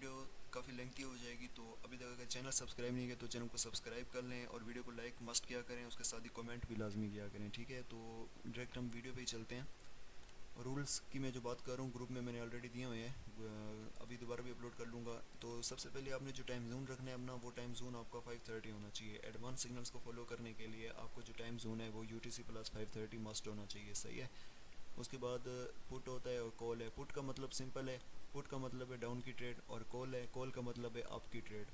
Video काफ़ी lengthy हो जाएगी, तो अभी तक अगर चैनल सब्सक्राइब नहीं किया तो चैनल को सब्सक्राइब कर लें और वीडियो को लाइक मस्ट किया करें, उसके साथ ही कमेंट भी लाजमी किया करें। ठीक है, तो डायरेक्ट हम वीडियो पे ही चलते हैं। रूल्स की मैं जो बात कर रहा हूँ ग्रुप में मैंने ऑलरेडी दिए हुए हैं, अभी दोबारा भी अपलोड कर लूँगा। तो सबसे पहले आपने जो टाइम जोन रखना है अपना, वो टाइम जोन आपका 5:30 होना चाहिए। एडवांस सिग्नल्स को फॉलो करने के लिए आपको जो टाइम जोन है वो UTC प्लस 5:30 मस्ट होना चाहिए। सही है। उसके बाद पुट होता है और कॉल है। पुट का मतलब सिंपल है, पुट का मतलब है डाउन की ट्रेड, और कॉल है, कॉल का मतलब है अप की ट्रेड।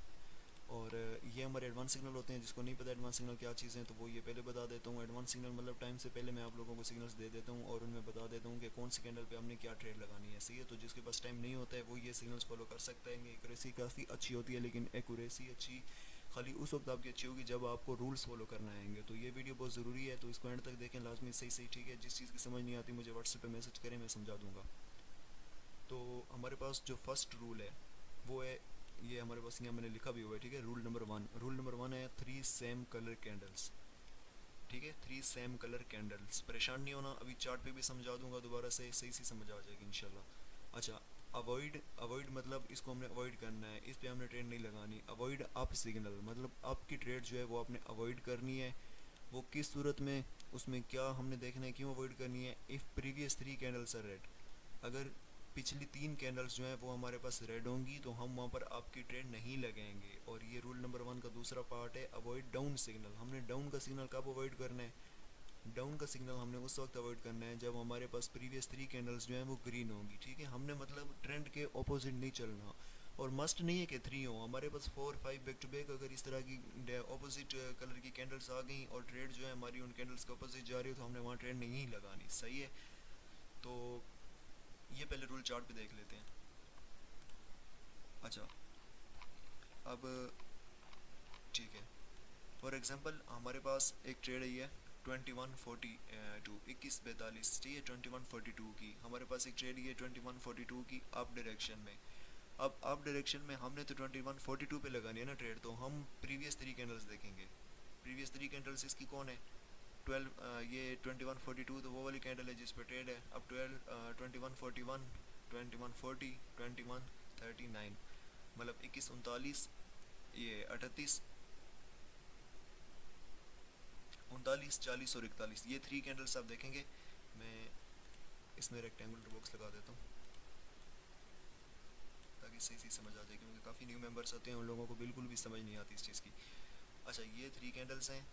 और ये हमारे एडवांस सिग्नल होते हैं। जिसको नहीं पता एडवांस सिग्नल क्या चीज़ है तो वो ये पहले बता देता हूँ। एडवांस सिग्नल मतलब टाइम से पहले मैं आप लोगों को सिग्नल्स दे देता हूँ और उनमें बता देता हूँ कि कौन सी कैंडल पे हमने क्या ट्रेड लगानी है। सही है। तो जिसके पास टाइम नहीं होता है वो ये सिग्नल्स फॉलो कर सकता है। एक्यूरेसी काफ़ी अच्छी होती है, लेकिन एक्यूरेसी अच्छी खाली उस वक्त आपकी अच्छी होगी जब आपको रूल्स फॉलो करना आएंगे। तो ये वीडियो बहुत ज़रूरी है, तो इसको एंड तक देखें लाजमी। सही सही ठीक है। जिस चीज़ की समझ नहीं आती मुझे व्हाट्सएप पे मैसेज करें, मैं समझा दूँगा। तो हमारे पास जो फर्स्ट रूल है वो है, ये हमारे पास यहाँ मैंने लिखा भी हुआ है। ठीक है। रूल नंबर 1 है 3 सेम कलर कैंडल्स। ठीक है, 3 सेम कलर कैंडल्स। परेशान नहीं होना, अभी चार्ट पे भी समझा दूंगा दोबारा से, सही सी समझ आ जाएगी इंशाल्लाह। अच्छा, अवॉइड, अवॉइड मतलब इसको हमने अवॉइड करना है, इस पे हमने ट्रेड नहीं लगानी। अवॉइड अप सिग्नल मतलब अप की ट्रेड जो है वो आपने अवॉइड करनी है। वो किस सूरत में, उसमें क्या हमने देखना है, क्यों अवॉइड करनी है। If previous 3 candles are red, अगर पिछली 3 कैंडल्स जो हैं वो हमारे पास रेड होंगी तो हम वहाँ पर आपकी ट्रेड नहीं लगाएंगे। और ये रूल नंबर 1 का दूसरा पार्ट है, अवॉइड डाउन सिग्नल। हमने डाउन का सिग्नल कब अवॉइड करना है, डाउन का सिग्नल हमने उस वक्त अवॉइड करना है जब हमारे पास प्रीवियस 3 कैंडल्स जो हैं वो ग्रीन होंगी। ठीक है, हमने मतलब ट्रेंड के ऑपोजिट नहीं चलना। और मस्ट नहीं है कि 3 हो, हमारे पास 4 5 बैक टू बैक अगर इस तरह की ऑपोजिट कलर की कैंडल्स आ गई और ट्रेड जो है हमारी उन कैंडल्स के ऑपोजिट जा रही हो तो हमने वहाँ ट्रेड नहीं लगानी। सही है। तो ये पहले रूल चार्ट पे देख लेते हैं। अच्छा, अब ठीक है, फॉर एग्जांपल हमारे पास एक ट्रेड आई है 2142, 2142। ठीक है, 2142 की हमारे पास एक ट्रेड है 2142 की अप डायरेक्शन में। अब अप डायरेक्शन में हमने तो 2142 पे लगानी है ना ट्रेड, तो हम प्रीवियस 3 कैंडल्स देखेंगे। प्रीवियस 3 कैंडल्स इसकी कौन है, 12, ये 2142 तो वो वाली कैंडल है जिस पे ट्रेड है। अब 2141, 2140, 2139, मतलब 2139, ये 38, 39, 40 और 41, ये 3 कैंडल्स आप देखेंगे। मैं इसमें रेक्टेंगुलर बॉक्स लगा देता हूँ ताकि सही सही समझ आ जाए, क्योंकि काफ़ी न्यू मेंबर्स होते हैं, उन लोगों को बिल्कुल भी समझ नहीं आती इस चीज़ की। अच्छा, ये 3 कैंडल्स हैं,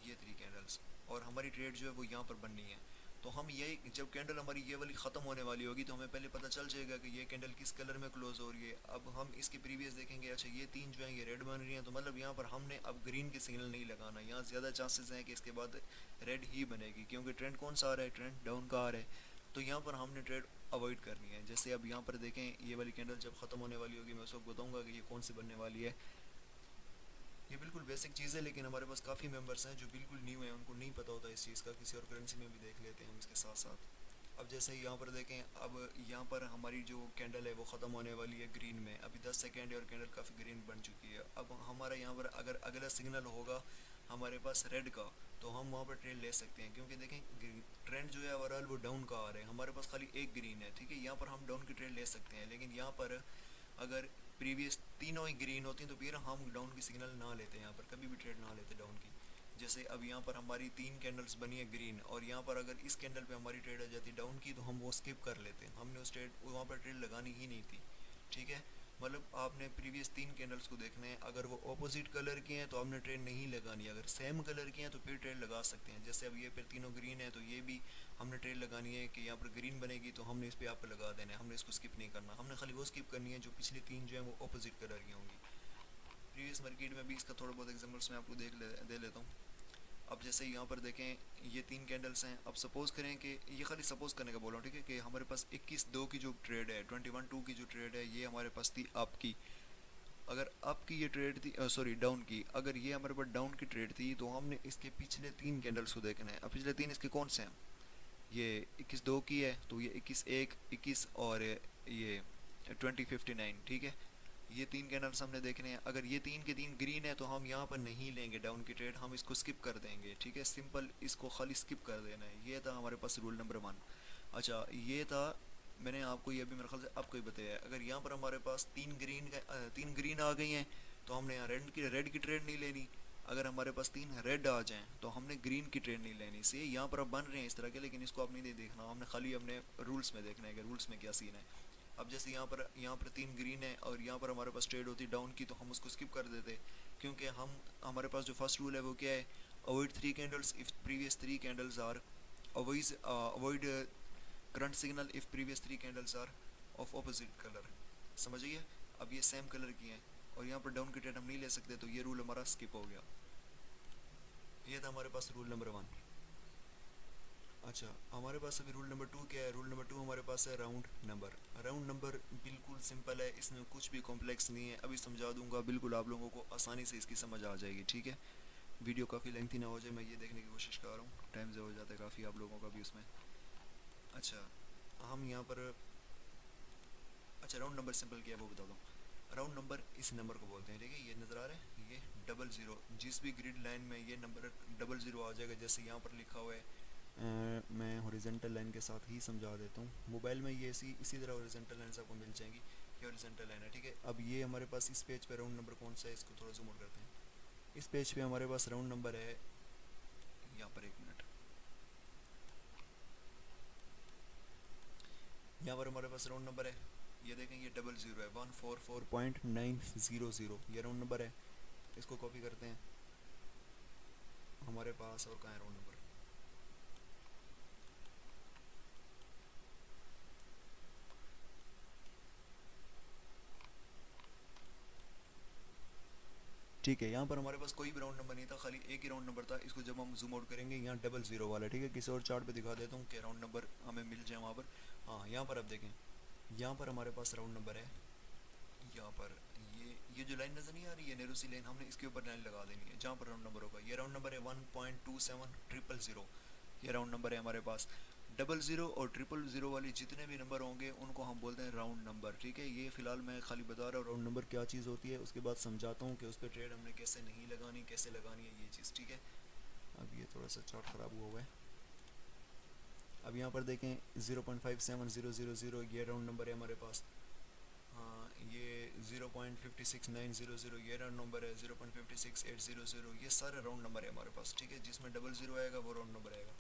ये 3 कैंडल्स, और हमारी ट्रेड जो है वो यहाँ पर बननी है। तो हम ये जब कैंडल हमारी ये वाली ख़त्म होने वाली होगी तो हमें पहले पता चल जाएगा कि ये कैंडल किस कलर में क्लोज हो रही है। अब हम इसकी प्रीवियस देखेंगे। अच्छा, ये 3 जो है ये रेड बन रही हैं, तो मतलब यहाँ पर हमने अब ग्रीन की सिग्नल नहीं लगाना। यहाँ ज़्यादा चांसेस हैं कि इसके बाद रेड ही बनेगी, क्योंकि ट्रेंड कौन सा आ रहा है, ट्रेंड डाउन का आ रहा है। तो यहाँ पर हमने ट्रेड अवॉइड करनी है। जैसे अब यहाँ पर देखें, ये वाली कैंडल जब ख़त्म होने वाली होगी मैं उस वक्त बताऊँगा कि ये कौन सी बनने वाली है। ये बिल्कुल बेसिक चीज़ है, लेकिन हमारे पास काफ़ी मेंबर्स हैं जो बिल्कुल न्यू हैं, उनको नहीं पता होता इस चीज़ का। किसी और करेंसी में भी देख लेते हैं हम इसके साथ साथ। अब जैसे यहाँ पर देखें, अब यहाँ पर हमारी जो कैंडल है वो ख़त्म होने वाली है ग्रीन में। अभी 10 सेकेंड है और कैंडल काफ़ी ग्रीन बन चुकी है। अब हमारा यहाँ पर अगर अगला सिग्नल होगा हमारे पास रेड का, तो हम वहाँ पर ट्रेड ले सकते हैं, क्योंकि देखें ट्रेंड जो है ओवरऑल वो डाउन का आ रहा है। हमारे पास खाली एक ग्रीन है। ठीक है, यहाँ पर हम डाउन की ट्रेड ले सकते हैं, लेकिन यहाँ पर अगर प्रीवियस तीनों ही ग्रीन होती तो फिर हम डाउन की सिग्नल ना लेते, यहाँ पर कभी भी ट्रेड ना लेते डाउन की। जैसे अब यहाँ पर हमारी 3 कैंडल्स बनी है ग्रीन, और यहाँ पर अगर इस कैंडल पे हमारी ट्रेड आ जाती डाउन की तो हम वो स्किप कर लेते, हमने उस ट्रेड वहाँ पर ट्रेड लगानी ही नहीं थी। ठीक है, मतलब आपने प्रीवियस 3 कैंडल्स को देखना है। अगर वो ऑपोजिट कलर की हैं तो आपने ट्रेड नहीं लगानी, अगर सेम कलर की हैं तो फिर ट्रेड लगा सकते हैं। जैसे अब ये फिर तीनों ग्रीन है तो ये भी हमने ट्रेड लगानी है कि यहाँ पर ग्रीन बनेगी तो हमने इस पर आप लगा देना है, हमने इसको स्किप नहीं करना। हमने खाली वो स्किप करनी है जो पिछली 3 जो है वो ऑपोजिट कलर की होंगी। प्रीवियस मार्केट में भी इसका थोड़ा बहुत एग्जाम्पल्स मैं आपको दे लेता हूँ। अब जैसे यहाँ पर देखें, ये 3 कैंडल्स हैं। अब सपोज़ करें कि ये खाली सपोज़ करने का बोल रहा हूँ, ठीक है, कि हमारे पास 21/2 की जो ट्रेड है, 21/2 की जो ट्रेड है ये हमारे पास थी आपकी। अगर अप की ये ट्रेड थी, सॉरी डाउन की, अगर ये हमारे पास डाउन की ट्रेड थी तो हमने इसके पिछले 3 कैंडल्स को देखना है। अब पिछले 3 इसके कौन से हैं, ये 21/2 की है तो ये 21/1, 21 और ये 2059। ठीक है, ये 3 कैंडल्स हमने देखने हैं। अगर ये 3 के 3 ग्रीन है तो हम यहाँ पर नहीं लेंगे डाउन की ट्रेड, हम इसको स्किप कर देंगे। ठीक है, सिंपल इसको खाली स्किप कर देना है। ये था हमारे पास रूल नंबर 1। अच्छा, ये था मैंने आपको ये भी मेरे ख्याल से आपको ही बताया है, अगर यहाँ पर हमारे पास तीन ग्रीन आ गई हैं तो हमने यहाँ रेड की ट्रेड नहीं लेनी। अगर हमारे पास तीन रेड आ जाएं तो हमने ग्रीन की ट्रेड नहीं लेनी। से यहाँ पर अब बन रहे हैं इस तरह के, लेकिन इसको आपने नहीं देखना, हमने खाली अपने रूल्स में देखना है कि रूल्स में क्या सीन है। अब जैसे यहाँ पर तीन ग्रीन है और यहाँ पर हमारे पास ट्रेड होती डाउन की, तो हम उसको स्किप कर देते, क्योंकि हम हमारे पास जो फर्स्ट रूल है वो क्या है, avoid three candles if previous three candles are avoid current signal if previous three candles are of opposite colour. समझिए, अब ये सेम कलर की हैं और यहाँ पर डाउन की ट्रेड हम नहीं ले सकते, तो ये रूल हमारा स्किप हो गया। ये था हमारे पास रूल नंबर 1। अच्छा, हमारे पास अभी रूल नंबर 2 क्या है। रूल नंबर 2 हमारे पास है राउंड नंबर। राउंड नंबर बिल्कुल सिंपल है, इसमें कुछ भी कॉम्प्लेक्स नहीं है, अभी समझा दूंगा, बिल्कुल आप लोगों को आसानी से इसकी समझ आ जाएगी। ठीक है, वीडियो काफ़ी लेंथी ना हो जाए, मैं ये देखने की कोशिश कर रहा हूँ, टाइम से हो जाता है काफ़ी आप लोगों का भी उसमें। अच्छा, हम यहाँ पर, अच्छा राउंड नंबर सिंपल क्या है वो बता दूँ। राउंड नंबर इस नंबर को बोलते हैं, ठीक है, ये नज़र आ रहा है, ये 00, जिस भी ग्रिड लाइन में ये नंबर 00 आ जाएगा, जैसे यहाँ पर लिखा हुआ है, मैं हॉरिजेंटल लाइन के साथ ही समझा देता हूँ। मोबाइल में ये इसी तरह हॉरिजेंटल लाइन आपको मिल जाएंगी, ये हॉरिजेंटल लाइन है। ठीक है, अब ये हमारे पास इस पेज पे राउंड नंबर कौन सा है, इसको थोड़ा जूम आउट करते हैं। इस पेज पे हमारे पास राउंड नंबर है, यहाँ पर 1 मिनट, यहाँ पर हमारे पास राउंड नंबर है, ये देखें, ये 00 है, 144.900, ये राउंड नंबर है। इसको कॉपी करते हैं हमारे पास, और कहाँ है राउंड नंबर, ठीक है। यहाँ पर हमारे पास कोई भी राउंड नंबर नहीं था, खाली एक ही राउंड नंबर था। इसको जब हम जूम आउट करेंगे, यहाँ 00 वाला, ठीक है, किसी और चार्ट पे दिखा देता हूँ कि राउंड नंबर हमें मिल जाए वहाँ पर। हाँ, यहाँ पर आप देखें, यहाँ पर हमारे पास राउंड नंबर है, यहाँ पर ये जो लाइन नज़र नहीं आ रही है, नेहरू सी लाइन, हमने इसके ऊपर लाइन लगा देनी है जहाँ पर राउंड नंबर होगा। ये राउंड नंबर है 1.27000, ये राउंड नंबर है हमारे पास। 00 और 000 वाली जितने भी नंबर होंगे उनको हम बोलते हैं राउंड नंबर। ठीक है, ये फ़िलहाल मैं खाली बता रहा हूँ राउंड नंबर क्या चीज़ होती है, उसके बाद समझाता हूँ कि उस पर ट्रेड हमने कैसे नहीं लगानी, कैसे लगानी है ये चीज़। ठीक है, अब ये थोड़ा सा चार्ट ख़राब हुआ है। अब यहाँ पर देखें 0.57000, ये राउंड नंबर है हमारे पास। हाँ, ये 0.56900, ये राउंड नंबर है। 0.56800, ये सारे राउंड नंबर है हमारे पास। ठीक है, जिसमें 00 आएगा वो राउंड नंबर आएगा।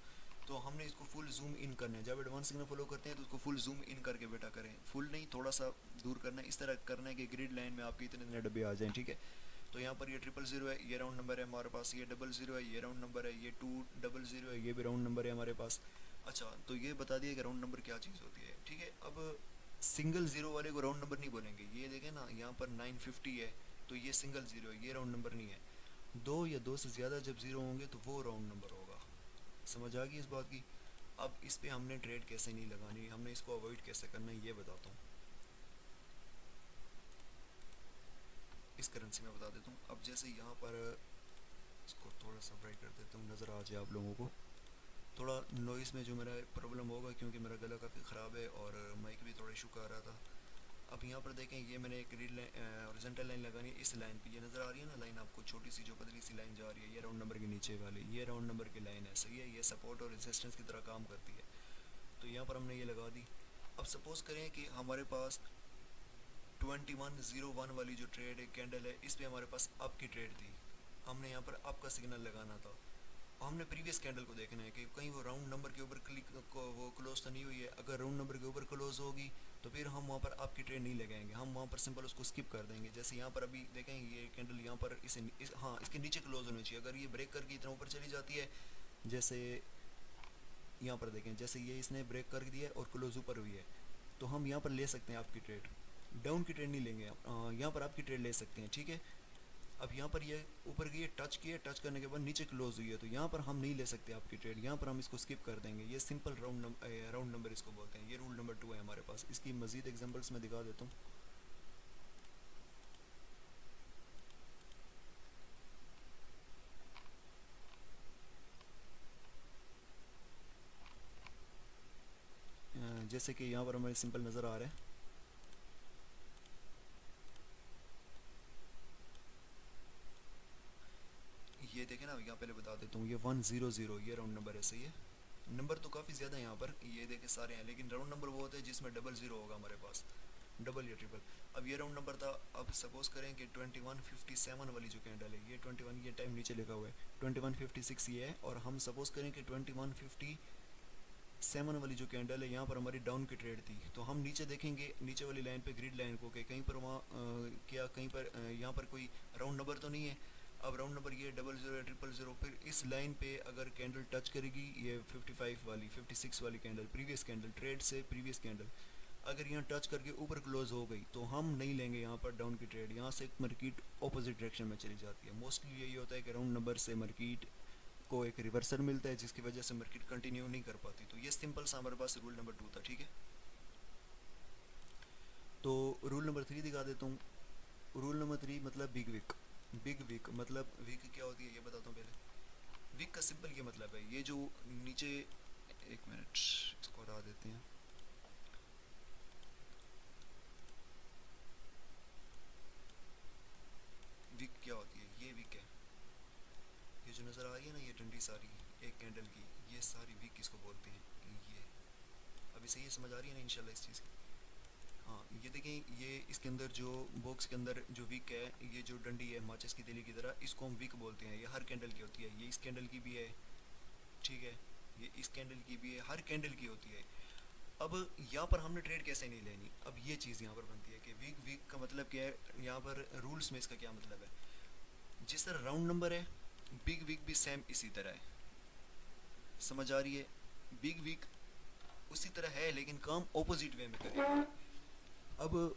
तो हमने इसको फुल जूम इन करना है, जब एडवांस सिग्नल फॉलो करते हैं तो उसको फुल जूम इन करके बेटा करें, फुल नहीं, थोड़ा सा दूर करना है, इस तरह करना है कि ग्रिड लाइन में आपके इतने इतने डब्बे आ जाएं। ठीक है, तो यहाँ पर ये 000 है, ये राउंड नंबर है हमारे पास। ये 00 है, ये राउंड नंबर है। ये 200 है, ये भी राउंड नंबर है हमारे पास। अच्छा, तो ये बता दिया कि राउंड नंबर क्या चीज़ होती है। ठीक है, अब सिंगल ज़ीरो वाले को राउंड नंबर नहीं बोलेंगे। ये देखें ना, यहाँ पर 950 है, तो ये सिंगल ज़ीरो है, ये राउंड नंबर नहीं है। दो या दो से ज़्यादा जब ज़ीरो होंगे तो वो राउंड नंबर होगा। समझ आ गई इस बात की। अब इस पे हमने ट्रेड कैसे नहीं लगानी, हमने इसको अवॉइड कैसे करना है, ये बताता हूँ। इस करेंसी में बता देता हूँ। अब जैसे यहाँ पर, इसको थोड़ा सा ब्राइट कर देता हूँ, नज़र आ जाए आप लोगों को। थोड़ा नॉइस में जो मेरा प्रॉब्लम होगा, क्योंकि मेरा गला काफ़ी ख़राब है और माइक भी थोड़ा इशू कर रहा था। अब यहाँ पर देखें, ये मैंने एक रीड हॉरिजॉन्टल लाइन लगानी है इस लाइन पे, ये नज़र आ रही है ना लाइन आपको, छोटी सी जो पतली सी लाइन जा रही है, ये राउंड नंबर के नीचे वाली, ये राउंड नंबर की लाइन है। सही है, ये सपोर्ट और रेजिस्टेंस की तरह काम करती है। तो यहाँ पर हमने ये लगा दी। अब सपोज़ करें कि हमारे पास 2101 वाली जो ट्रेड कैंडल है, इस पर हमारे पास अप की ट्रेड थी, हमने यहाँ पर अप का सिग्नल लगाना था। हमने प्रीवियस कैंडल को देखना है कि कहीं वो राउंड नंबर के ऊपर क्लिक को वो क्लोज तो नहीं हुई है। अगर राउंड नंबर के ऊपर क्लोज होगी तो फिर हम वहाँ पर आपकी ट्रेड नहीं लगाएंगे, हम वहाँ पर सिंपल उसको स्किप कर देंगे। जैसे यहाँ पर अभी देखें, ये कैंडल यहाँ पर हाँ, इसके नीचे क्लोज होनी चाहिए। अगर ये ब्रेक करके इतना ऊपर चली जाती है, जैसे यहाँ पर देखें, जैसे ये इसने ब्रेक कर दिया और क्लोज ऊपर हुई है, तो हम यहाँ पर ले सकते हैं आपकी ट्रेड, डाउन की ट्रेड नहीं लेंगे। यहाँ पर आपकी ट्रेड ले सकते हैं। ठीक है, अब यहाँ पर ये ऊपर गई है, टच किया, टच करने के बाद नीचे क्लोज हुई है, तो यहाँ पर हम नहीं ले सकते आपकी ट्रेड, यहाँ पर हम इसको स्किप कर देंगे। ये सिंपल राउंड नंबर इसको बोलते हैं। ये रूल नंबर 2 है हमारे पास। इसकी मज़ीद एग्जांपल्स मैं दिखा देता हूँ। जैसे कि यहाँ पर हमें सिंपल नज़र आ रहा है, ये देखें ना, यहाँ पहले बता देता हूँ, ये 100, ये राउंड नंबर है। सही है, नंबर तो काफ़ी ज़्यादा है यहाँ पर, ये देखे सारे हैं, लेकिन राउंड नंबर वो होता है जिसमें डबल ज़ीरो होगा हमारे पास, डबल या ट्रिपल। अब ये राउंड नंबर था। अब सपोज करें कि 2157 वाली जो कैंडल है, ये 21, ये टाइम नीचे लिखा हुआ है, 2156 ये है, और हम सपोज करें कि 2157 वाली जो कैंडल है यहाँ पर हमारी डाउन की ट्रेड थी, तो हम नीचे देखेंगे नीचे वाली लाइन पे, ग्रिड लाइन को, कि कहीं पर वहाँ क्या कहीं पर यहाँ पर कोई राउंड नंबर तो नहीं है। अब राउंड नंबर ये डबल ज़ीरो या ट्रिपल ज़ीरो, फिर इस लाइन पे अगर कैंडल टच करेगी, ये 55 वाली 56 वाली कैंडल, प्रीवियस कैंडल, ट्रेड से प्रीवियस कैंडल, अगर यहाँ टच करके ऊपर क्लोज हो गई तो हम नहीं लेंगे यहाँ पर डाउन की ट्रेड, यहाँ से मार्केट ऑपोजिट डायरेक्शन में चली जाती है। मोस्टली यही होता है कि राउंड नंबर से मार्केट को एक रिवर्सल मिलता है, जिसकी वजह से मार्केट कंटिन्यू नहीं कर पाती। तो ये सिंपल सा हमारे पास रूल नंबर 2 था, ठीक है। तो रूल नंबर 3 दिखा देता हूँ। रूल नंबर 3 मतलब बिग विक। बिग विक मतलब विक क्या होती है ये बताता हूँ पहले। विक का सिंपल ये मतलब है, ये जो नीचे, एक मिनट इसको हटा देते हैं। विक क्या होती है, ये विक है, ये जो नज़र आ रही है ना, ये डंडी सारी एक कैंडल की, ये सारी विक इसको बोलते हैं। ये अभी सही समझ आ रही है ना इंशाल्लाह इस चीज़ की। हाँ, ये देखें, ये इसके अंदर जो बॉक्स के अंदर जो विक है, ये जो डंडी है माचिस की तीली की तरह, इसको हम विक बोलते हैं। ये हर कैंडल की होती है, ये इस कैंडल की भी है, ठीक है, ये इस कैंडल की भी है, हर कैंडल की होती है। अब यहाँ पर हमने ट्रेड कैसे नहीं लेनी, अब ये चीज़ यहाँ पर बनती है कि वीक वीक का मतलब क्या है, यहाँ पर रूल्स में इसका क्या मतलब है। जिस तरह राउंड नंबर है, बिग वीक भी सेम इसी तरह है, समझ आ रही है। बिग वीक उसी तरह है, लेकिन काम ऑपोजिट वे में करेगा। अब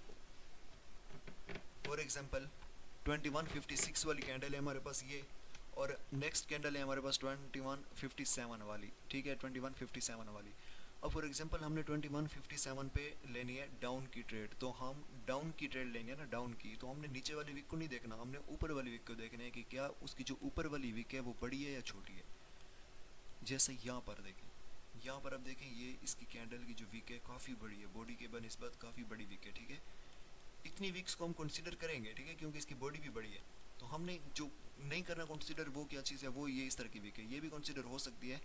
फॉर एग्जांपल 2156 वाली कैंडल है हमारे पास ये, और नेक्स्ट कैंडल है हमारे पास 2157 वाली, ठीक है, 2157 वाली। अब फॉर एग्जांपल हमने 2157 पे लेनी है डाउन की ट्रेड, तो हम डाउन की ट्रेड लेनी है ना, डाउन की, तो हमने नीचे वाली वीक को नहीं देखना, हमने ऊपर वाली वीक को देखना है कि क्या उसकी जो ऊपर वाली वीक है वो बड़ी है या छोटी है। जैसे यहाँ पर देखें, यहाँ पर अब देखें, ये इसकी कैंडल की जो वीक है काफ़ी बड़ी है, बॉडी के बनस्बत काफ़ी बड़ी वीक है, ठीक है। इतनी वीक्स को हम कंसिडर करेंगे, ठीक है, क्योंकि इसकी बॉडी भी बड़ी है। तो हमने जो नहीं करना कंसिडर, वो क्या चीज़ है, वो ये इस तरह की वीक है, ये भी कंसिडर हो सकती है,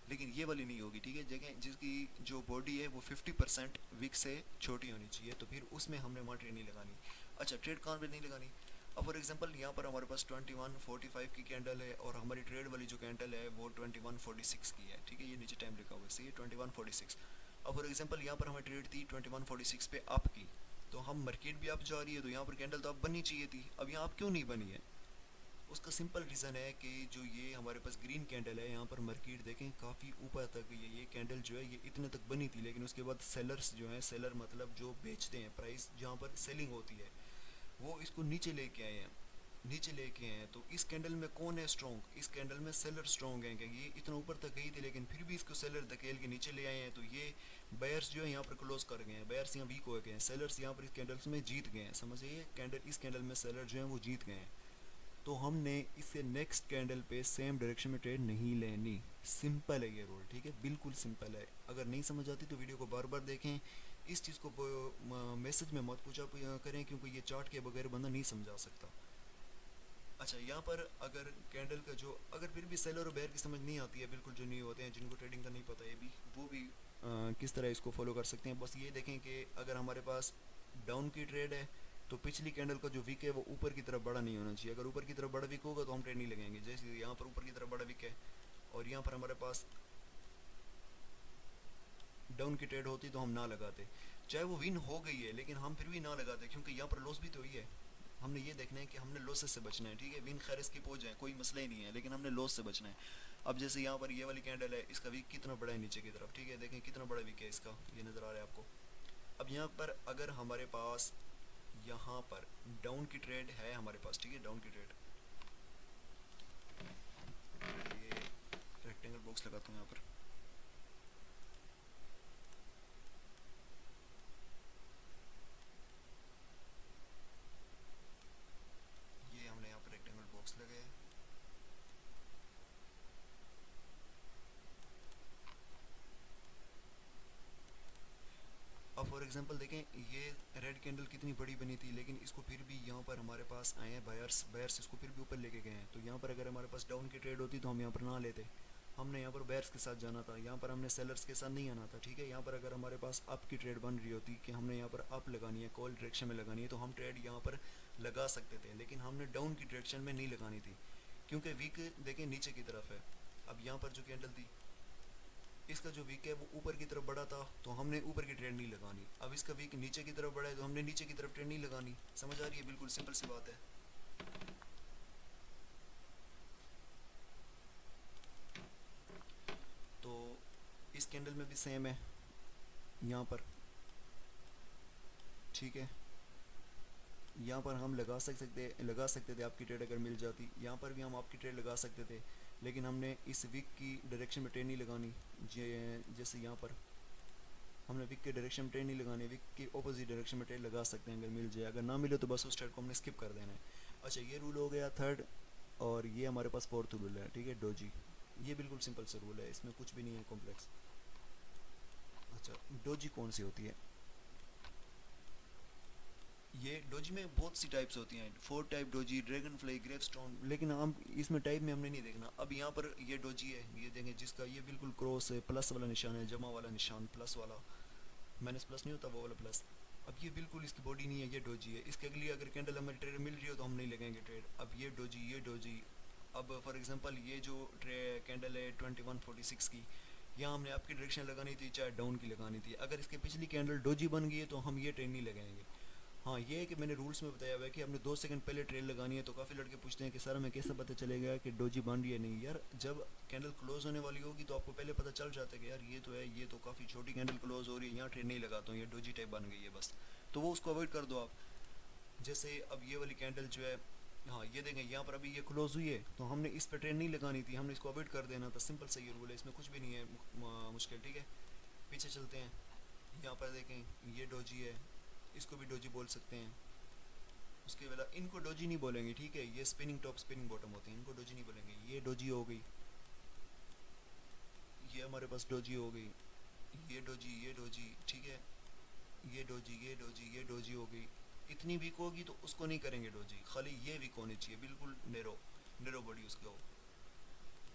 लेकिन ये वाली नहीं होगी, ठीक है। जगह जिसकी जो बॉडी है वो 50% वीक से छोटी होनी चाहिए, तो फिर उसमें हमने वहाँ ट्रेड नहीं लगानी। अच्छा, ट्रेड कहाँ पर नहीं लगानी। अब फॉर एग्जांपल यहाँ पर हमारे पास 2145 की कैंडल है, और हमारी ट्रेड वाली जो कैंडल है वो 2146 की है, ठीक है, ये नीचे टाइम लिखा हुआ है, सही है, 2146। अब फॉर एग्जांपल यहाँ पर हमें ट्रेड थी 2146 पे अप की, तो हम मार्केट भी अप जा रही है, तो यहाँ पर कैंडल तो अप बननी चाहिए थी, अब यहाँ अप क्यों नहीं बनी है। उसका सिंपल रीज़न है कि जो ये हमारे पास ग्रीन कैंडल है, यहाँ पर मार्केट देखें काफ़ी ऊपर तक, ये कैंडल जो है ये इतने तक बनी थी, लेकिन उसके बाद सेलर्स जो हैं, सेलर मतलब जो बेचते हैं, प्राइस जहाँ पर सेलिंग होती है, वो इसको नीचे लेके आए हैं, नीचे लेके आए हैं। तो इस कैंडल में कौन है स्ट्रॉन्ग, इस कैंडल में सेलर स्ट्रॉन्ग है, क्योंकि ये इतना ऊपर तक गई थी, लेकिन फिर भी इसको सेलर धकेल के नीचे ले आए हैं, तो ये बायर्स जो है यहाँ पर क्लोज कर गए हैं, बायर्स यहाँ वीक हो गए हैं, सेलर्स यहाँ पर इस कैंडल्स में जीत गए हैं, समझिए, कैंडल इस कैंडल में सेलर जो है वो जीत गए हैं। तो हमने इससे नेक्स्ट कैंडल पे सेम डायरेक्शन में ट्रेड नहीं लेनी, सिंपल है ये रूल, ठीक है, बिल्कुल सिंपल है। अगर नहीं समझ आती तो वीडियो को बार बार देखें, इस चीज़ को मैसेज में मत पूछा करें, क्योंकि ये चार्ट के बगैर बंदा नहीं समझा सकता। अच्छा, यहाँ पर अगर कैंडल का जो, अगर फिर भी सेलर और बेयर की समझ नहीं आती है, बिल्कुल जो नहीं होते हैं, जिनको ट्रेडिंग का नहीं पता है भी, वो भी किस तरह इसको फॉलो कर सकते हैं। बस ये देखें कि अगर हमारे पास डाउन की ट्रेड है, तो पिछली कैंडल का जो विक है वो ऊपर की तरफ बड़ा नहीं होना चाहिए। अगर ऊपर की तरफ बड़ा विक होगा तो हम ट्रेड नहीं लगाएंगे। जैसे यहाँ पर ऊपर की तरफ बड़ा विक है, और यहाँ पर हमारे पास डाउन की ट्रेड होती तो हम ना लगाते, चाहे वो विन हो गई है, लेकिन हम फिर भी ना लगाते, क्योंकि यहाँ पर लॉस भी तो हुई है। हमने ये देखना है कि हमने लॉसेस से बचना है, ठीक है, विन खैर स्किप हो जाए कोई मसला ही नहीं है, लेकिन हमने लॉस से बचना है। अब जैसे यहाँ पर ये वाली कैंडल है, इसका वीक कितना बड़ा है नीचे की तरफ, ठीक है, देखें कितना बड़ा वीक है इसका, ये नज़र आ रहा है आपको। अब यहाँ पर अगर हमारे पास यहाँ पर डाउन की ट्रेड है हमारे पास, ठीक है, डाउन की ट्रेड, ये रेक्टेंगल बॉक्स लगाता हूँ यहाँ पर, ये हमने यहाँ पर रेक्टेंगल बॉक्स लगाया। अब फॉर एग्जांपल देखें, ये रेड कैंडल कितनी बड़ी बनी थी, लेकिन इसको फिर भी यहाँ पर हमारे पास आए हैं बायर्स, बायर्स इसको फिर भी ऊपर लेके गए हैं। तो यहाँ पर अगर हमारे पास डाउन की ट्रेड होती तो हम यहाँ पर ना लेते, हमने यहाँ पर बेयर्स के साथ जाना था, यहाँ पर हमने सेलर्स के साथ नहीं आना था, ठीक है। यहाँ पर अगर हमारे पास अप की ट्रेड बन रही होती कि हमने यहाँ पर अप लगानी है, कॉल डायरेक्शन में लगानी है, तो हम ट्रेड यहाँ पर लगा सकते थे, लेकिन हमने डाउन की डायरेक्शन में नहीं लगानी थी, क्योंकि वीक देखें नीचे की तरफ है। अब यहाँ पर जो कैंडल थी, इसका जो वीक है वो ऊपर की तरफ बढ़ा था, तो हमने ऊपर की ट्रेड नहीं लगानी। अब इसका वीक नीचे की तरफ बढ़ा है, तो हमने नीचे की तरफ ट्रेड नहीं लगानी। समझ आ रही है? बिल्कुल सिंपल सी बात है। तो इस कैंडल में भी सेम है यहाँ पर, ठीक है। यहाँ पर हम लगा सकते थे आपकी ट्रेड अगर मिल जाती, यहाँ पर भी हम आपकी ट्रेड लगा सकते थे, लेकिन हमने इस वीक की डायरेक्शन में ट्रेड नहीं लगानी। जैसे यहाँ पर हमने विक के डायरेक्शन में ट्रेड नहीं लगानी, विक के ऑपोजिट डायरेक्शन में ट्रेड लगा सकते हैं अगर मिल जाए, अगर ना मिले तो बस उस ट्रेड को हमने स्किप कर देना है। अच्छा, ये रूल हो गया थर्ड, और ये हमारे पास फोर्थ रूल है, ठीक है, डोजी। ये बिल्कुल सिंपल सा रूल है, इसमें कुछ भी नहीं है कॉम्प्लेक्स। अच्छा, डोजी कौन सी होती है? ये डोजी में बहुत सी टाइप्स होती हैं, four type doji, dragon fly, gravestone, लेकिन हम इसमें टाइप में हमने नहीं देखना। अब यहाँ पर ये डोजी है, ये देखें, जिसका ये बिल्कुल क्रॉस है, प्लस वाला निशान है, जमा वाला निशान, प्लस वाला, माइनस प्लस नहीं होता वो वाला प्लस। अब ये बिल्कुल इसकी बॉडी नहीं है, ये डोजी है। इसके अगली अगर कैंडल हमें ट्रेड मिल रही हो तो हम नहीं लगाएंगे ट्रेड। अब ये डोजी, ये डोजी। अब फॉर एग्जांपल ये जो कैंडल है 2146 की, यहाँ हमने आपकी डायरेक्शन लगानी थी, चाहे डाउन की लगानी थी। अगर इसके पिछली कैंडल डोजी बन गई है तो हम ये ट्रेड नहीं लगाएंगे। हाँ, ये है कि मैंने रूल्स में बताया हुआ है कि हमने 2 सेकंड पहले ट्रेड लगानी है। तो काफ़ी लड़के पूछते हैं कि सर हमें कैसे पता चलेगा कि डोजी बन रही है नहीं। यार, जब कैंडल क्लोज होने वाली होगी तो आपको पहले पता चल जाता है कि यार ये तो है, ये तो काफ़ी छोटी कैंडल क्लोज हो रही है, यहाँ ट्रेड नहीं लगाता हूँ, ये डोजी टाइप बन गई है बस। तो वो उसको अवॉइड कर दो आप। जैसे अब ये वाली कैंडल जो है, हाँ ये देखें, यहाँ पर अभी ये क्लोज हुई है, तो हमने इस पर ट्रेड नहीं लगानी थी, हमने इसको अवॉइड कर देना था। सिंपल सा ये रूल है, इसमें कुछ भी नहीं है मुश्किल, ठीक है। पीछे चलते हैं, यहाँ पर देखें ये डोजी है, इसको भी डोजी बोल सकते हैं। उसके वाला इनको डोजी नहीं बोलेंगे, ठीक है। ये स्पिनिंग टॉप स्पिनिंग बॉटम होते हैं, इनको डोजी नहीं बोलेंगे। ये डोजी हो गई, ये हमारे पास डोजी हो गई, ये डोजी, ये डोजी, ठीक है, ये डोजी, ये डोजी, ये डोजी हो गई। इतनी वीक होगी तो उसको नहीं करेंगे डोजी, खाली ये वीक होनी चाहिए, बिल्कुल नेरो नेरो बॉडी उसकी हो।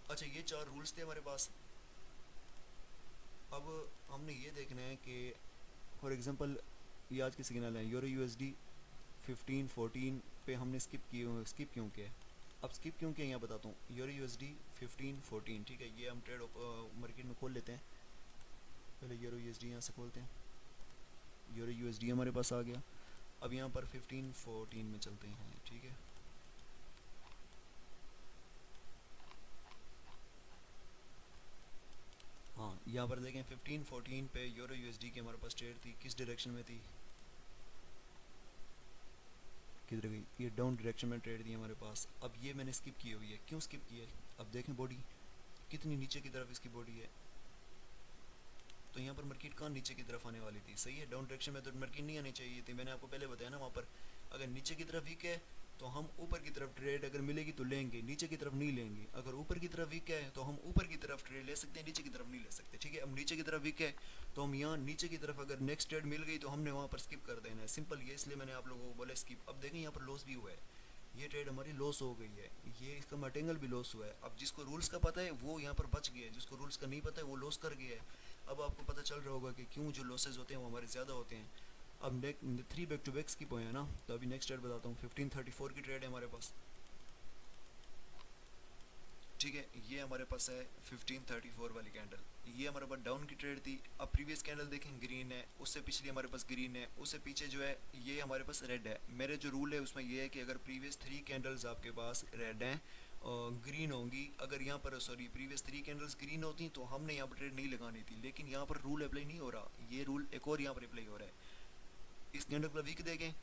अच्छा, ये 4 रूल्स थे हमारे पास। अब हमने ये देखना है कि फॉर एग्जांपल ये आज की सिग्नल है यूरो यूएसडी 15-14 पे हमने स्किप क्यों किया? अब स्किप क्यों किया यहाँ बताता हूँ। यूरो यूएसडी 15-14, ठीक है, ये हम ट्रेड मार्केट में खोल लेते हैं। पहले यूरो यूएसडी यहाँ से खोलते हैं, यूरो यूएसडी हमारे पास आ गया। अब यहाँ पर 15-14 में चलते हैं, ठीक है। हाँ, यहाँ पर देखें 15-14 पे यूरो यूएसडी की हमारे पास ट्रेड थी, किस डायरेक्शन में थी, किधर गई, ये डाउन डायरेक्शन में ट्रेड थी हमारे पास। अब ये मैंने स्किप की हुई है, क्यों स्किप की है? अब देखें बॉडी कितनी नीचे की तरफ इसकी बॉडी है, तो यहाँ पर मार्केट कहाँ नीचे की तरफ आने वाली थी, सही है। डाउन डायरेक्शन में तो मार्केट नहीं आनी चाहिए थी, मैंने आपको पहले बताया ना। वहाँ पर अगर नीचे की तरफ वीक है तो हम ऊपर की तरफ ट्रेड अगर मिलेगी तो लेंगे, नीचे की तरफ नहीं लेंगे। अगर ऊपर की तरफ वीक है तो हम ऊपर की तरफ ट्रेड ले सकते हैं, नीचे की तरफ नहीं ले सकते, ठीक है। अब नीचे की तरफ वीक है तो हम यहाँ नीचे की तरफ अगर नेक्स्ट ट्रेड मिल गई तो हमने वहाँ पर स्किप कर देना है, सिंपल ये। इसलिए मैंने आप लोगों को बोला स्किप। अब देखें यहाँ पर लॉस भी हुआ है, ये ट्रेड हमारी लॉस हो गई है, ये इसका मटेंगल भी लॉस हुआ है। अब जिसको रूल्स का पता है वो यहाँ पर बच गया है, जिसको रूल्स का नहीं पता है वो लॉस कर गया है। अब आपको पता चल रहा होगा कि क्यों जो लॉसेज होते हैं वो हमारे ज़्यादा होते हैं। अब 3 बैक टू बैक स्किप हुए हैं ना, तो अभी नेक्स्ट ट्रेड बताता हूँ। 1534 की ट्रेड है हमारे पास, ठीक है। ये हमारे पास है 1534 वाली कैंडल, ये हमारे पास डाउन की ट्रेड थी। अब प्रीवियस कैंडल देखें ग्रीन है, उससे पिछली हमारे पास ग्रीन है, उससे पीछे जो है ये हमारे पास रेड है। मेरे जो रूल है उसमें ये है कि अगर प्रीवियस 3 कैंडल्स आपके पास रेड हैं और ग्रीन होंगी, अगर यहाँ पर सॉरी प्रीवियस 3 कैंडल्स ग्रीन होती तो हमने यहाँ पर ट्रेड नहीं लगानी थी, लेकिन यहाँ पर रूल अप्लाई नहीं हो रहा। ये रूल एक और यहाँ पर अप्लाई हो रहा है। इस कैंडल का वीक देखें,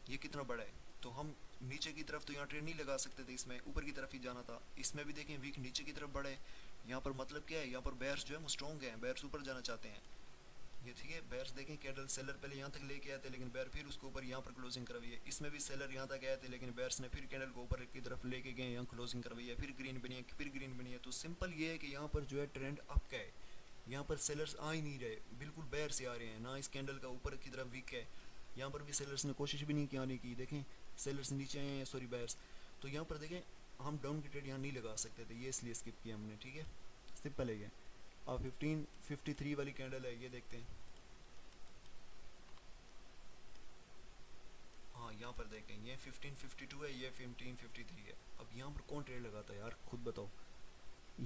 ये कितना बड़ा है, तो हम नीचे की तरफ तो यहाँ ट्रेड नहीं लगा सकते थे, इसमें ऊपर की तरफ ही जाना था। इसमें भी देखें वीक नीचे की तरफ बड़ा है। यहाँ पर मतलब क्या है, यहाँ पर बेयर्स जो है वो स्ट्रॉन्ग है, बेयर्स ऊपर जाना चाहते हैं। ये ठीक है, बेयर्स देखें कैंडल सेलर पहले यहाँ तक लेके आए थे, लेकिन बेयर फिर उसको ऊपर यहाँ पर क्लोजिंग करवाई है। इसमें भी सेलर यहाँ तक आए थे, लेकिन बेयर्स ने फिर कैंडल को ऊपर की तरफ लेके गए, यहाँ क्लोजिंग करवाई है, फिर ग्रीन बनी है, फिर ग्रीन बनी है। तो सिंपल ये है कि यहाँ पर जो है ट्रेंड अप का है, यहाँ पर सेलर्स आ ही नहीं रहे, बिल्कुल बेयर से आ रहे हैं ना। इस कैंडल का ऊपर की तरफ वीक है, यहाँ पर भी सेलर्स ने कोशिश भी नहीं की आने की, देखें सेलर्स नीचे आए हैं, सॉरी बायर्स। तो यहाँ पर देखें हम डाउन की ट्रेड यहाँ नहीं लगा सकते थे, ये इसलिए स्किप किया हमने, ठीक है। सिंपल है ये। अब 1553 वाली कैंडल है, ये देखते हैं। हाँ यहाँ पर देखें, ये 1552 है, ये 1553 है। अब यहाँ पर कौन ट्रेड लगाता है यार, खुद बताओ।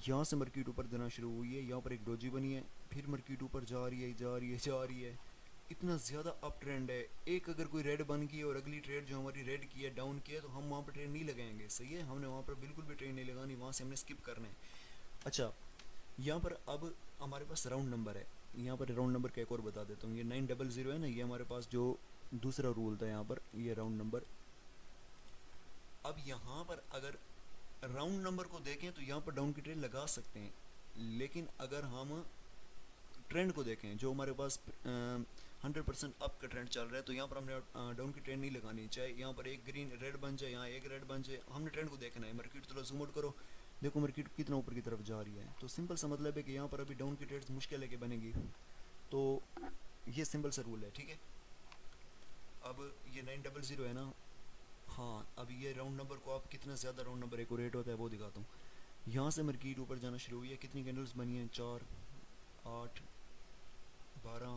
यहाँ से मार्केट ऊपर जाना शुरू हुई है, यहाँ पर एक डोजी बनी है, फिर मार्केट ऊपर जा रही है जा रही है जा रही है, इतना ज़्यादा अप ट्रेंड है। एक अगर कोई रेड बन गई और अगली ट्रेड जो हमारी रेड की है डाउन की है, तो हम वहाँ पर ट्रेड नहीं लगाएंगे, सही है, हमने वहाँ पर बिल्कुल भी ट्रेड नहीं लगानी, वहाँ से हमने स्किप करना है। अच्छा, यहाँ पर अब हमारे पास राउंड नंबर है, यहाँ पर राउंड नंबर का एक और बता देता हूँ, ये 900 है ना, ये हमारे पास जो दूसरा रूल था यहाँ पर, ये राउंड नंबर। अब यहाँ पर अगर राउंड नंबर को देखें तो यहाँ पर डाउन की ट्रेड लगा सकते हैं, लेकिन अगर हम ट्रेंड को देखें जो हमारे पास 100% अप का ट्रेंड चल रहा है, तो यहाँ पर हमने डाउन की ट्रेंड नहीं लगानी, चाहे यहाँ पर एक ग्रीन रेड बन जाए, यहाँ एक रेड बन जाए, हमने ट्रेंड को देखना है। मार्केट थोड़ा जूम आउट करो, देखो मार्केट कितना ऊपर की तरफ जा रही है, तो सिंपल सा मतलब है कि यहाँ पर अभी डाउन की ट्रेड्स मुश्किल है कि बनेगी, तो ये सिंपल सा रूल है, ठीक है। अब ये 900 है ना, हाँ अब ये राउंड नंबर को आप कितना ज़्यादा राउंड नंबर एक्यूरेट होता है वो दिखाता हूँ। यहाँ से मार्केट ऊपर जाना शुरू हुई है, कितनी कैंडल्स बनी हैं, 4 8 12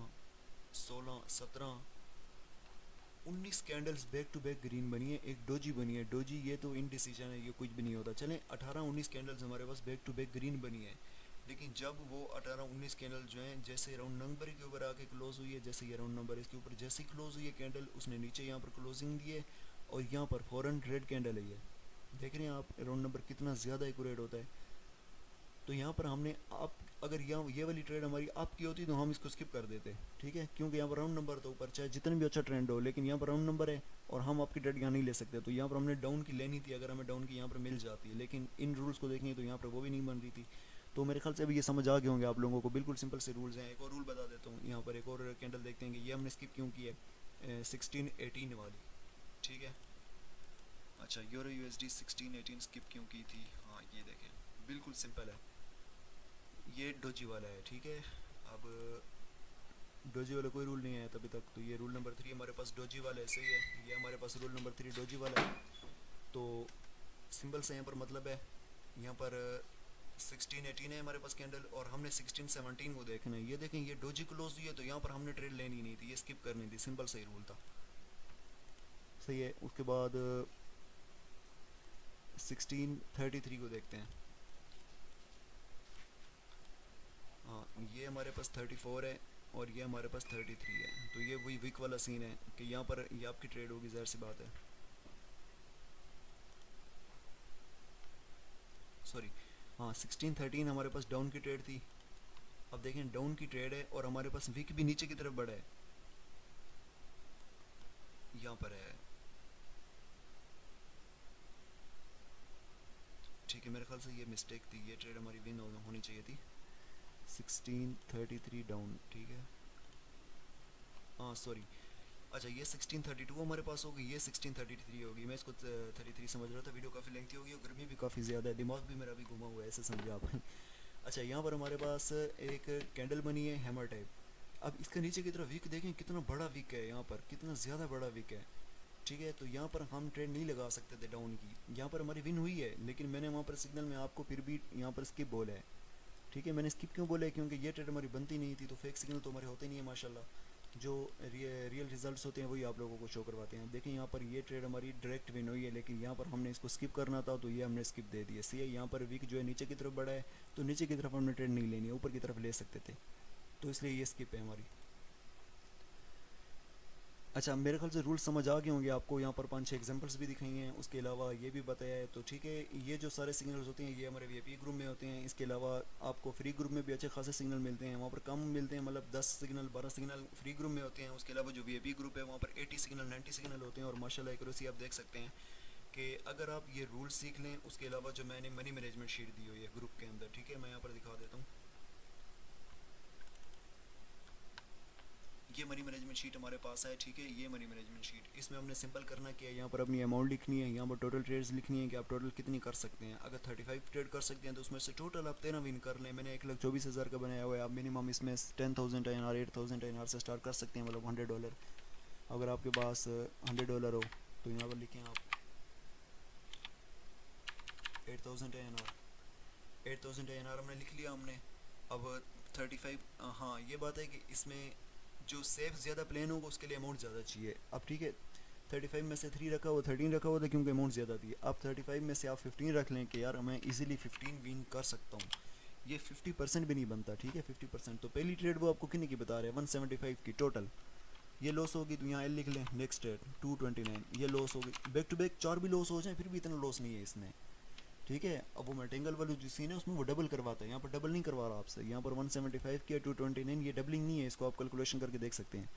16 17 19 candles back to back green बनी है, एक डोजी बनी है, डोजी ये तो इनडिसीजन है, ये कुछ भी नहीं होता, चलें 18-19 कैंडल्स हमारे पास बैक टू बैक ग्रीन बनी है। लेकिन जब वो 18-19 कैंडल जो हैं जैसे राउंड नंबर के ऊपर आके क्लोज हुई है, जैसे ये राउंड नंबर इसके ऊपर जैसे ही क्लोज हुई है कैंडल, उसने नीचे यहाँ पर क्लोजिंग दी है, और यहाँ पर फॉरन रेड कैंडल है, ये देख रहे हैं आप राउंड नंबर कितना ज़्यादा एक्यूरेट होता है। तो यहाँ पर हमने आप अगर यहाँ ये वाली ट्रेड हमारी अप की होती तो हम इसको स्किप कर देते, ठीक है, क्योंकि यहाँ पर राउंड नंबर तो ऊपर चाहे जितने भी अच्छा ट्रेंड हो, लेकिन यहाँ पर राउंड नंबर है और हम आपकी ट्रेड यहाँ नहीं ले सकते, तो यहाँ पर हमने डाउन की लेनी थी, अगर हमें डाउन की यहाँ पर मिल जाती, लेकिन इन रूल्स को देखेंगे तो यहाँ पर वो भी नहीं बन रही थी। तो मेरे ख्याल से अभी ये समझ आ गए होंगे आप लोगों को, बिल्कुल सिंपल से रूल्स हैं। एक और रूल बता देता हूँ, यहाँ पर एक और कैंडल देखते हैं कि ये हमने स्किप क्यों की है, 16-18 वाली, ठीक है। अच्छा, यूरो USD 16-18 स्किप क्यों की थी, हाँ ये देखें, बिल्कुल सिंपल है, ये डोजी वाला है, ठीक है। अब डोजी वाला कोई रूल नहीं आया तभी तक, तो ये रूल नंबर 3 हमारे पास डोजी वाला है, सही है, ये हमारे पास रूल नंबर 3 डोजी वाला है। तो सिंपल से यहाँ पर मतलब है, यहाँ पर 16-18 है हमारे पास कैंडल, और हमने 16-17 को देखना है, ये देखें ये डोजी क्लोज हुई है, तो यहाँ पर हमने ट्रेड लेनी नहीं थी, ये स्किप करनी थी, सिंपल सही रूल था, सही है। उसके बाद 1633 को देखते हैं, हाँ ये हमारे पास 34 है और ये हमारे पास 33 है, तो ये वही वीक वाला सीन है कि यहाँ पर ये आपकी ट्रेड होगी, ज़ाहिर सी बात है, सॉरी, हाँ 1613 हमारे पास डाउन की ट्रेड थी। अब देखें डाउन की ट्रेड है और हमारे पास वीक भी नीचे की तरफ बढ़ा है, यहाँ पर है, ठीक है, मेरे ख्याल से ये मिस्टेक थी, ये ट्रेड हमारी विन होनी चाहिए थी। 1633 डाउन, ठीक है, हाँ सॉरी, अच्छा ये 1632 हमारे पास होगी, ये 1633 होगी, मैं इसको 33 समझ रहा था, वीडियो काफ़ी लेंथी होगी और गर्मी भी काफ़ी ज़्यादा है, दिमाग भी मेरा भी घुमा हुआ है, ऐसे समझे आप। अच्छा, यहाँ पर हमारे पास एक कैंडल बनी है हैमर टाइप, अब इसके नीचे की तरफ विक देखें कितना बड़ा विक है, यहाँ पर कितना ज़्यादा बड़ा विक है, ठीक है। तो यहाँ पर हम ट्रेड नहीं लगा सकते थे डाउन की, यहाँ पर हमारी विन हुई है, लेकिन मैंने वहाँ पर सिग्नल में आपको फिर भी यहाँ पर स्किप बोला है, ठीक है। मैंने स्किप क्यों बोला है, क्योंकि ये ट्रेड हमारी बनती नहीं थी, तो फेक सिग्नल तो हमारे होते नहीं है माशाल्लाह, जो रियल रिजल्ट्स होते हैं वही आप लोगों को शो करवाते हैं। देखें यहाँ पर ये ट्रेड हमारी डायरेक्ट विन हुई है, लेकिन यहाँ पर हमने इसको स्किप करना था, तो ये हमने स्किप दे दिया, सही है। यहाँ पर वीक जो है नीचे की तरफ बढ़ा है, तो नीचे की तरफ हमने ट्रेड नहीं लेनी है, ऊपर की तरफ ले सकते थे, तो इसलिए ये स्किप है हमारी। अच्छा, मेरे ख्याल से रूल्स समझ आ गए होंगे आपको, यहाँ पर 5-6 एग्जांपल्स भी दिखाई हैं, उसके अलावा ये भी बताया है, तो ठीक है। ये जो सारे सिग्नल्स होते हैं ये हमारे VIP ग्रुप में होते हैं, इसके अलावा आपको फ्री ग्रुप में भी अच्छे खासे सिग्नल मिलते हैं, वहाँ पर कम मिलते हैं, मतलब 10 सिग्नल 12 सिग्नल फ्री ग्रुप में होते हैं, उसके अलावा जो VIP ग्रुप है वहाँ पर 80 सिग्नल 90 सिग्नल होते हैं, और माशाल्लाह एक्यूरेसी आप देख सकते हैं कि अगर आप ये रूल सीख लें, उसके अलावा जो मैंने मनी मैनेजमेंट शीट दी हुई है ग्रुप के अंदर, ठीक है, मैं यहाँ पर दिखा देता हूँ, ये मनी मैनेजमेंट शीट हमारे पास है, ठीक है, ये मनी मैनेजमेंट शीट, इसमें हमने सिंपल करना क्या है, यहाँ पर अपनी अमाउंट लिखनी है, यहाँ पर टोटल ट्रेड्स लिखनी है कि आप टोटल कितनी कर सकते हैं। अगर 35 ट्रेड कर सकते हैं तो उसमें से टोटल आप 13 विन कर लें। मैंने 1,24,000 का बनाया हुआ है, आप मिनिमम इसमें 10,000 INR 8,000 INR से स्टार्ट कर सकते हैं, मतलब $100। अगर आपके पास $100 हो तो यहाँ पर लिखें आप 8,000 INR, 8000 INR हमने लिख लिया हमने। अब 35, हाँ ये बात है कि इसमें जो सेफ ज़्यादा प्लेन होगा उसके लिए अमाउंट ज़्यादा चाहिए। अब ठीक है, 35 में से 3 रखा हुआ, 13 रखा हुआ था क्योंकि अमाउंट ज़्यादा थी। अब 35 में से आप 15 रख लें कि यार मैं इजीली 15 विन कर सकता हूँ, ये 50% भी नहीं बनता, ठीक है 50%। तो पहली ट्रेड वो आपको कितने की बता रहे हैं, 175 की टोटल, ये लॉस होगी तो यहाँ एल लिख लें। नेक्स्ट ट्रेड 229, ये लॉस होगी। बैक टू बैक 4 भी लॉस हो जाए फिर भी इतना लॉस नहीं है इसमें, ठीक है। अब वो मैटेंगल वाली जो सीन है उसमें वो डबल करवाता है, यहाँ पर डबल नहीं करवा रहा आपसे, यहाँ पर 175 की 229, ये डबलिंग नहीं है, इसको आप कैलकुलेशन करके देख सकते हैं।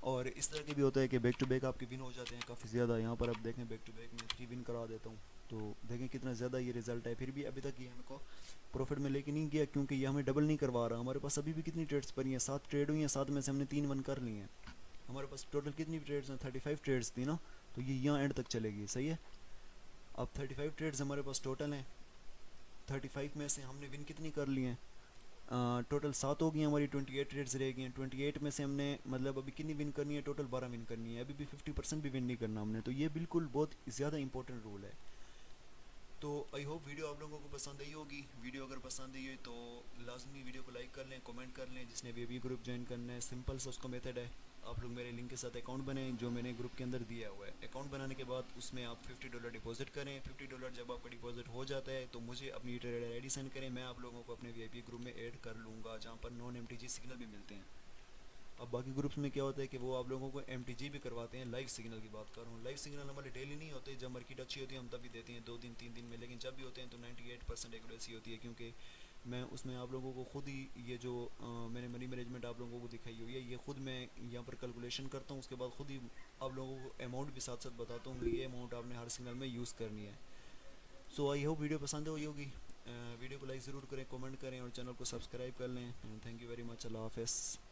और इस तरह के भी होता है कि बैक टू बैक आपके विन हो जाते हैं काफ़ी ज़्यादा। यहाँ पर आप देखें बैक टू बैक में 3 विन करा देता हूँ, तो देखें कितना ज़्यादा ये रिजल्ट है। फिर भी अभी तक ये हमको प्रॉफिट में लेके नहीं गया क्योंकि ये हमें डबल नहीं करवा रहा। हमारे पास अभी भी कितनी ट्रेड्स पड़ी हैं, 7 ट्रेड हुई हैं, 7 में से हमने 3 वन कर ली हैं। हमारे पास टोटल कितनी ट्रेड्स हैं, 35 ट्रेड्स थी ना, तो ये यहाँ एंड तक चलेगी, सही है। अब 35 ट्रेड्स हमारे पास टोटल हैं, 35 में से हमने विन कितनी कर ली हैं, टोटल 7 हो गई हमारी, 28 रेट्स रह गई हैं। 28 में से हमने मतलब अभी कितनी विन करनी है, टोटल 12 विन करनी है, अभी भी 50% भी विन नहीं करना हमने। तो ये बिल्कुल बहुत ज़्यादा इंपॉर्टेंट रूल है। तो आई होप वीडियो आप लोगों को पसंद आई होगी। वीडियो अगर पसंद आई हो तो लाजमी वीडियो को लाइक कर लें, कमेंट कर लें। जिसने भी ग्रुप ज्वाइन करना है, सिंपल सा उसका मेथड है, आप लोग मेरे लिंक के साथ अकाउंट बनाएं जो मैंने ग्रुप के अंदर दिया हुआ है। अकाउंट बनाने के बाद उसमें आप $50 डिपॉजिट करें। $50 जब आपका डिपॉजिट हो जाता है तो मुझे अपनी ट्रेडर आईडी सेंड करें, मैं आप लोगों को अपने वीआईपी ग्रुप में ऐड कर लूँगा जहाँ पर नॉन एमटीजी सिग्नल भी मिलते हैं। अब बाकी ग्रुप्स में क्या होता है कि वो आप लोगों को एमटीजी भी करवाते हैं। लाइव सिग्नल की बात कर रहा हूँ, लाइव सिग्नल हमारे डेली नहीं होते, जब मार्केट अच्छी होती है हम तभी देते हैं, 2 दिन 3 दिन में। लेकिन जब भी होते हैं तो 98% एक्यूरेसी होती है, क्योंकि मैं उसमें आप लोगों को खुद ही ये जो मैंने मनी मैनेजमेंट आप लोगों को दिखाई हुई है, ये खुद मैं यहाँ पर कैलकुलेशन करता हूँ, उसके बाद खुद ही आप लोगों को अमाउंट भी साथ साथ बताता हूँ कि ये अमाउंट आपने हर सिग्नल में यूज़ करनी है। सो आई होप वीडियो पसंद हुई होगी। वीडियो को लाइक ज़रूर करें, कमेंट करें और चैनल को सब्सक्राइब कर लें। थैंक यू वेरी मच, अल्लाह हाफ़िज़।